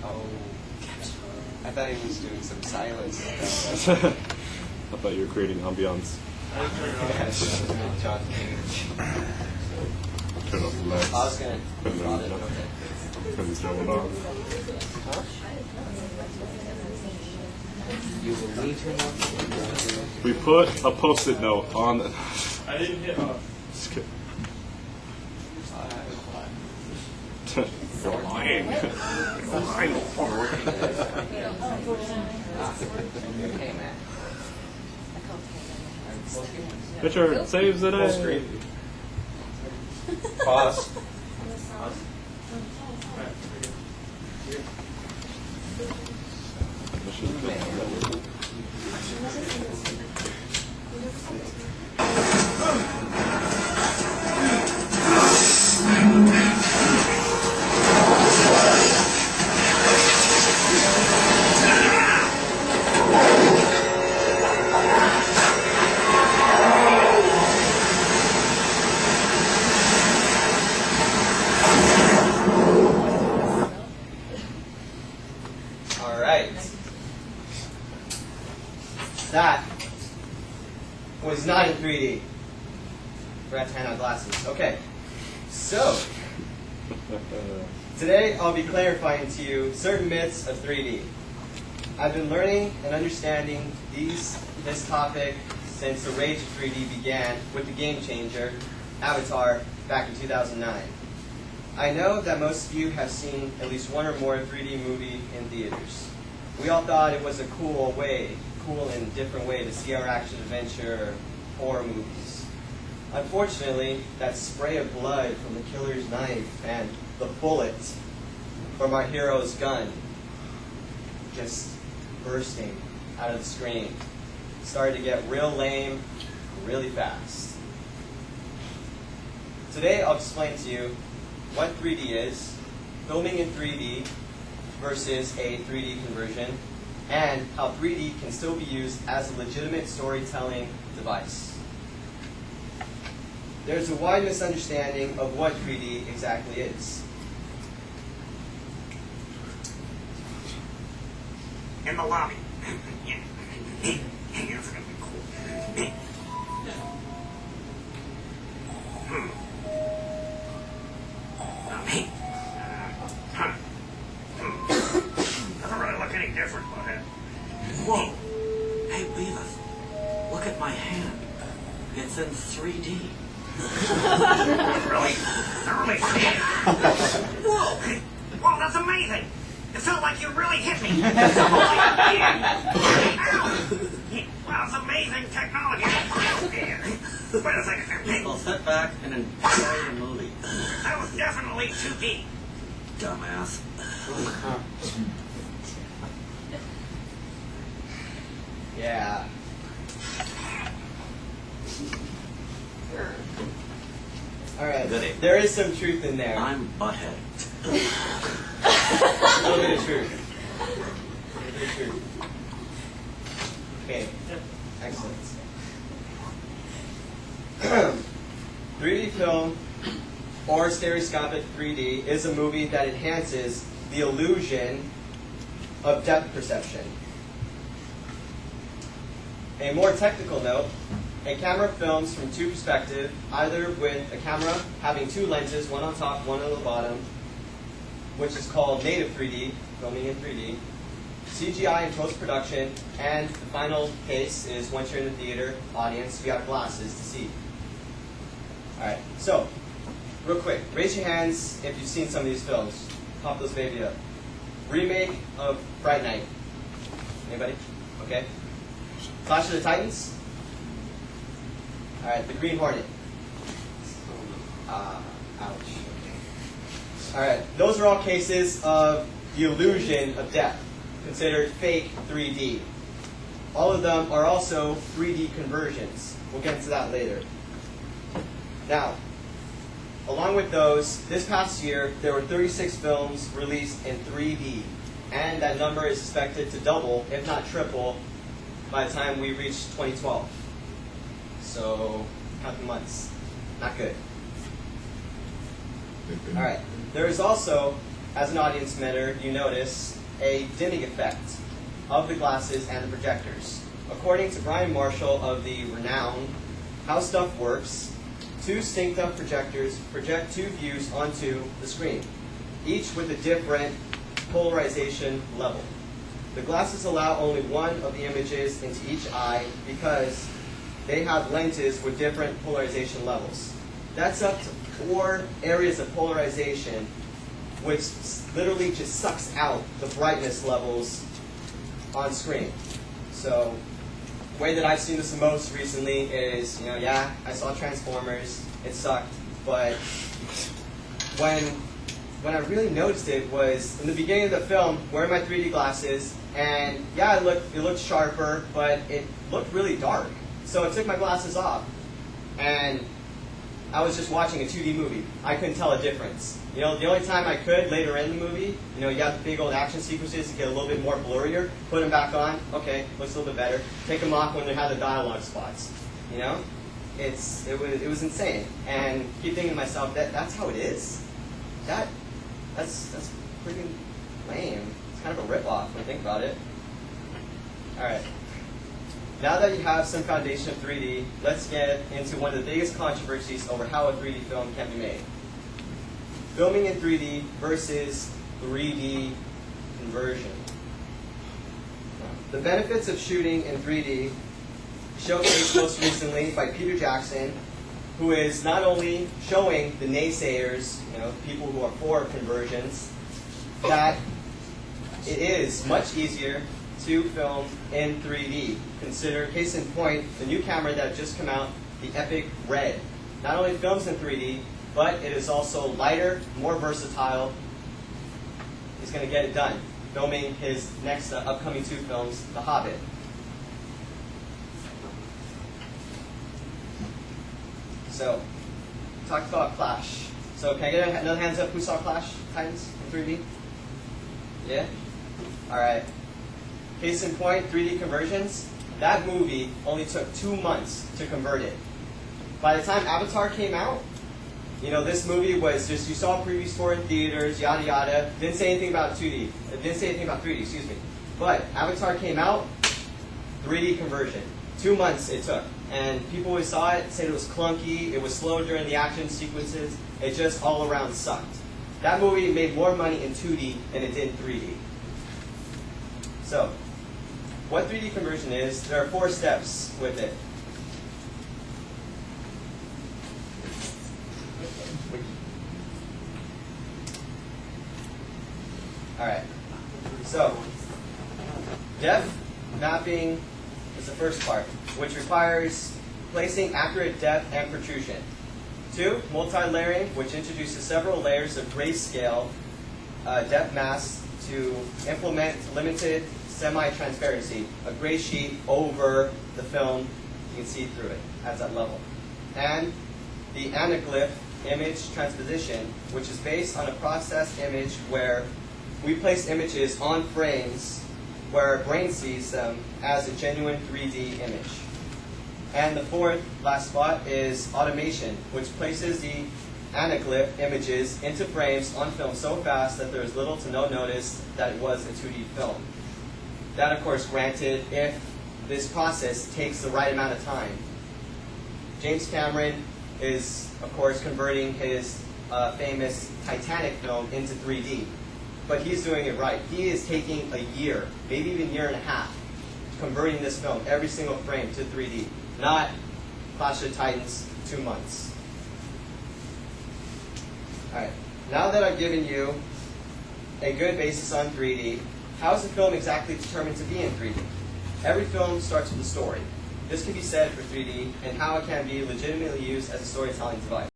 Oh, I thought he was doing some silence. I thought you were creating ambiance. John. Turn off the lights. I was going to Turn the stove on. You will need to know. We put a post-it note on the... I didn't hit off. Just kidding. You're lying. You're lying. Hey, man. Richard saves the day. Pause. All right. That was not in 3D. Forgot to hand out glasses. Okay. So, today I'll be clarifying to you certain myths of 3D. I've been learning and understanding this topic since the rage of 3D began with the game changer, Avatar, back in 2009. I know that most of you have seen at least one or more 3D movie in theaters. We all thought it was a cool and different way to see our action-adventure horror movies. Unfortunately, that spray of blood from the killer's knife and the bullet from our hero's gun just bursting out of the screen started to get real lame really fast. Today I'll explain to you what 3D is, filming in 3D versus a 3D conversion, and how 3D can still be used as a legitimate storytelling device. There's a wide misunderstanding of what 3D exactly is. In the lobby. Yeah. That's gonna be cool. Doesn't really look any different, butthead. Whoa! Hey, Beavis, look at my hand. It's in 3D. Really? Whoa! Whoa, that's amazing! It felt like you really hit me. Ow! Wow, it's amazing technology. Wait a second. Well, sit back and enjoy the movie. That was definitely 2D. Dumbass. Yeah. Alright, there is some truth in there. I'm Butthead. A little bit of truth. A little bit of truth. Okay, excellent. 3D film or stereoscopic 3D is a movie that enhances the illusion of depth perception. A more technical note, a camera films from two perspectives, either with a camera having two lenses, one on top, one on the bottom, which is called native 3D, filming in 3D, CGI in post-production, and the final case is once you're in the theater, audience, you have glasses to see. Alright, so, real quick, raise your hands if you've seen some of these films. Pop those baby up. Remake of Fright Night. Anybody? Okay. Clash of the Titans? Alright, The Green Hornet. Ouch. Alright, those are all cases of the illusion of depth, considered fake 3D. all of them are also 3D conversions. We'll get into that later. Now, along with those, this past year, there were 36 films released in 3D, and that number is expected to double, if not triple, by the time we reach 2012. So, count the months. Not good. All right. There is also, as an audience member, you notice a dimming effect of the glasses and the projectors. According to Brian Marshall of the renowned How Stuff Works, 2 synced-up projectors project 2 views onto the screen, each with a different polarization level. The glasses allow only one of the images into each eye because they have lenses with different polarization levels. That's up to 4 areas of polarization, which literally just sucks out the brightness levels on screen. So, the way that I've seen this the most recently is, yeah, I saw Transformers, it sucked, but when I really noticed it was in the beginning of the film, wearing my 3D glasses, and yeah, it looked sharper, but it looked really dark. So I took my glasses off, and I was just watching a 2D movie. I couldn't tell a difference. The only time I could later in the movie, you got the big old action sequences to get a little bit more blurrier, put them back on, okay, looks a little bit better. Take them off when they have the dialogue spots. It was insane. And keep thinking to myself, that's how it is? That's pretty lame. It's kind of a ripoff when you think about it. All right. Now that you have some foundation of 3D, let's get into one of the biggest controversies over how a 3D film can be made. Filming in 3D versus 3D conversion. The benefits of shooting in 3D showcased most recently by Peter Jackson, who is not only showing the naysayers, people who are for conversions, that it is much easier to film in 3D. Consider, case in point, the new camera that just come out, the Epic Red. Not only films in 3D, but it is also lighter, more versatile. He's going to get it done, filming his next upcoming 2 films, The Hobbit. So, talked about Clash. So can I get another hands up who saw Clash Titans in 3D? Yeah? Alright. Case in point, 3D conversions. That movie only took 2 months to convert it. By the time Avatar came out, this movie was just, you saw previews for it in theaters, yada yada. Didn't say anything about 2D. It didn't say anything about 3D, excuse me. But Avatar came out, 3D conversion. 2 months it took. And people who saw it said it was clunky, it was slow during the action sequences, it just all around sucked. That movie made more money in 2D than it did in 3D. So, what 3D conversion is, there are 4 steps with it. Alright, so depth mapping is the first part, which requires placing accurate depth and protrusion. 2, multi-layering, which introduces several layers of grayscale depth masks to implement limited semi-transparency, a gray sheet over the film, you can see through it, at that level. And the anaglyph image transposition, which is based on a processed image where we place images on frames where our brain sees them as a genuine 3D image. And the 4th, last spot, is automation, which places the anaglyph images into frames on film so fast that there is little to no notice that it was a 2D film. That, of course, granted if this process takes the right amount of time. James Cameron is, of course, converting his famous Titanic film into 3D. But he's doing it right. He is taking a year, maybe even a year and a half, converting this film, every single frame, to 3D. Not Clash of Titans, 2 months. Alright, now that I've given you a good basis on 3D, how is the film exactly determined to be in 3D? Every film starts with a story. This can be said for 3D and how it can be legitimately used as a storytelling device.